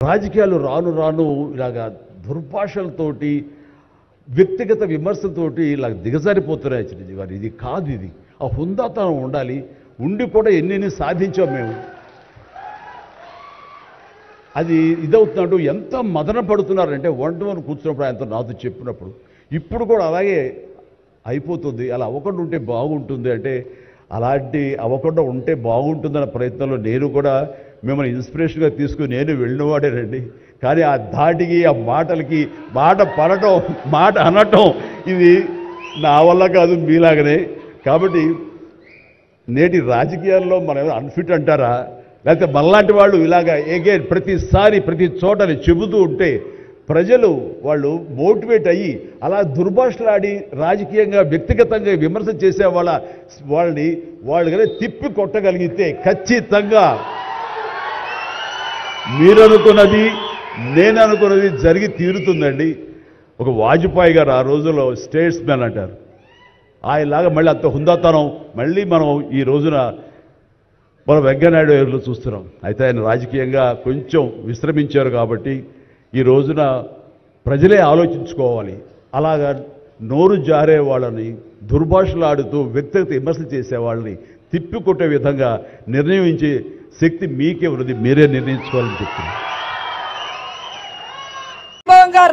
రాజకీయాలు రాను రాను ఇలాగా దుర్భాషలతోటి వ్యక్తిగత విమర్శలతోటి ఇలా దిగజారిపోతున్నాయి చిరంజీవి గారు. ఇది కాదు, ఇది ఆ హుందాతనం ఉండాలి. ఉండి కూడా ఎన్ని సాధించాం మేము. అది ఇదవుతున్నట్టు ఎంత మదన పడుతున్నారంటే వన్ కూర్చున్నప్పుడు ఆయనతో నాతో చెప్పినప్పుడు ఇప్పుడు కూడా అలాగే అయిపోతుంది. అలా అవ్వకుండా ఉంటే బాగుంటుంది అంటే అలాంటి అవ్వకుండా ఉంటే బాగుంటుందన్న ప్రయత్నంలో నేను కూడా మిమ్మల్ని ఇన్స్పిరేషన్గా తీసుకుని నేను వెళ్ళినవాడేనండి. కానీ ఆ ధాటికి ఆ మాటలకి మాట పడటం మాట అనటం ఇది నా వల్ల కాదు, మీలాగనే. కాబట్టి నేటి రాజకీయాల్లో మనం అన్ఫిట్ అంటారా, లేకపోతే మనలాంటి వాళ్ళు ఇలాగా ఎగైన్ ప్రతిసారి ప్రతి చోటని చెబుతూ ఉంటే ప్రజలు వాళ్ళు మోటివేట్ అయ్యి అలా దుర్భాషలాడి రాజకీయంగా వ్యక్తిగతంగా విమర్శ చేసే వాళ్ళని కానీ తిప్పి కొట్టగలిగితే ఖచ్చితంగా మీరనుకున్నది నేను అనుకున్నది జరిగి తీరుతుందండి. ఒక వాజ్పేయి గారు ఆ రోజుల్లో స్టేట్స్ మ్యాన్ అంటారు. ఆయనలాగా మళ్ళీ అంత హుందాతనం మళ్ళీ మనం ఈ రోజున మనం వెంకయ్యనాయుడు గారిలో చూస్తున్నాం. అయితే ఆయన రాజకీయంగా కొంచెం విశ్రమించారు కాబట్టి ఈ రోజున ప్రజలే ఆలోచించుకోవాలి. అలాగా నోరు జారే వాళ్ళని దుర్భాషలాడుతూ వ్యక్తిగత విమర్శలు చేసే వాళ్ళని తిప్పికొట్టే విధంగా నిర్ణయించే శక్తి మీకే ఉన్నది, మీరే నిర్ణయించుకోవాలని చెప్తున్నారు.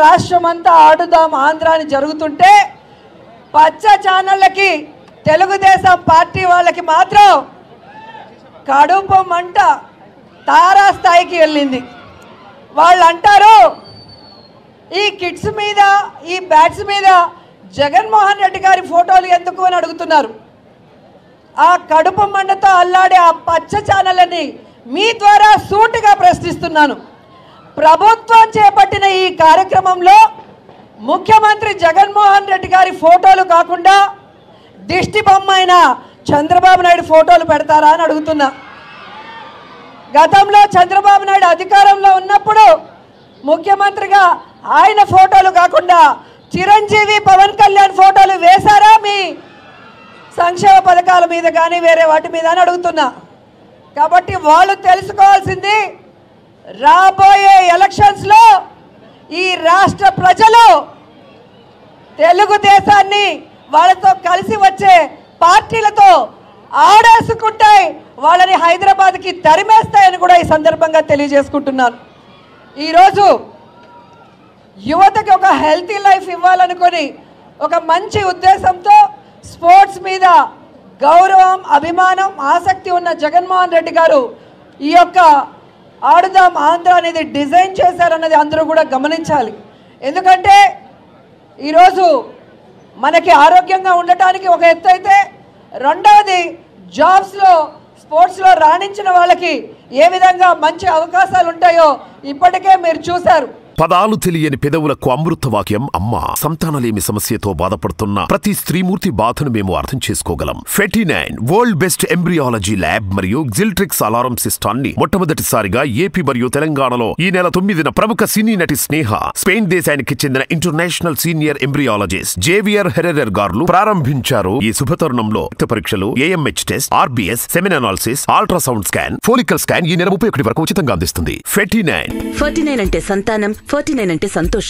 రాష్ట్రమంతా ఆడుదాం ఆంధ్రాని జరుగుతుంటే పచ్చ ఛానళ్ళకి తెలుగుదేశం పార్టీ వాళ్ళకి మాత్రం కడుపు మంట తారా స్థాయికి వెళ్ళింది. వాళ్ళు అంటారు ఈ కిడ్స్ మీద ఈ బ్యాట్స్ మీద జగన్మోహన్ రెడ్డి గారి ఫోటోలు ఎందుకు అని అడుగుతున్నారు. ఆ కడుపు మంటతో అల్లాడే ఆ పచ్చ ఛానళ్ళని మీ ద్వారా సూటిగా ప్రశ్నిస్తున్నాను. ప్రభుత్వం చేపట్టిన ఈ కార్యక్రమంలో ముఖ్యమంత్రి జగన్మోహన్ రెడ్డి గారి ఫోటోలు కాకుండా దిష్టి బొమ్మ అయిన చంద్రబాబు నాయుడు ఫోటోలు పెడతారా అని అడుగుతున్నా. గతంలో చంద్రబాబు నాయుడు అధికారంలో ఉన్నప్పుడు ముఖ్యమంత్రిగా ఆయన ఫోటోలు కాకుండా చిరంజీవి పవన్ కళ్యాణ్ ఫోటోలు వేశారా మీ సంక్షేమ పథకాల మీద కానీ వేరే వాటి మీద అని అడుగుతున్నా. కాబట్టి వాళ్ళు తెలుసుకోవాల్సింది రాబోయే ఎలక్షన్స్లో ఈ రాష్ట్ర ప్రజలు తెలుగుదేశాన్ని వాళ్ళతో కలిసి వచ్చే పార్టీలతో ఆడేసుకుంటాయి, వాళ్ళని హైదరాబాద్కి తరిమేస్తాయని కూడా ఈ సందర్భంగా తెలియజేసుకుంటున్నాను. ఈరోజు యువతకి ఒక హెల్తీ లైఫ్ ఇవ్వాలనుకొని ఒక మంచి ఉద్దేశంతో స్పోర్ట్స్ మీద గౌరవం అభిమానం ఆసక్తి ఉన్న జగన్మోహన్ రెడ్డి గారు ఈ యొక్క ఆడుదాం ఆంధ్ర అనేది డిజైన్ చేశారన్నది అందరూ కూడా గమనించాలి. ఎందుకంటే ఈరోజు మనకి ఆరోగ్యంగా ఉండటానికి ఒక ఎత్తు అయితే రెండవది జాబ్స్లో స్పోర్ట్స్లో రాణించిన వాళ్ళకి ఏ విధంగా మంచి అవకాశాలు ఉంటాయో ఇప్పటికే మీరు చూశారు. పదాలు తెలియని పెదవులకు అమృత వాక్యం అమ్మ. సంతానలేమి సమస్యతో బాధపడుతున్న ప్రతి స్త్రీమూర్తి బాధను మేము అర్థం చేసుకోగలం. Fertinine world best embryology lab మరియు జిల్ట్రిక్స్ అలారం సిస్టాన్ని మొట్టమొదటిసారిగా ఏపీ మరియు తెలంగాణలో ఈ నెల 9న ప్రముఖ సినీ నటి స్నేహ, స్పెయిన్ దేశానికి చెందిన international senior embryologist Javier Herrera గారు ప్రారంభించారు. ఈ శుభతరుణంలో రక్త పరీక్షలు, AMH test, RBS, semen analysis, ultrasound scan, follicle scan ఈ నెల 31 వరకు ఉచితంగా అందిస్తుంది. ఫెర్టినైన్ అంటే సంతానం, 49 అంటే సంతోషం.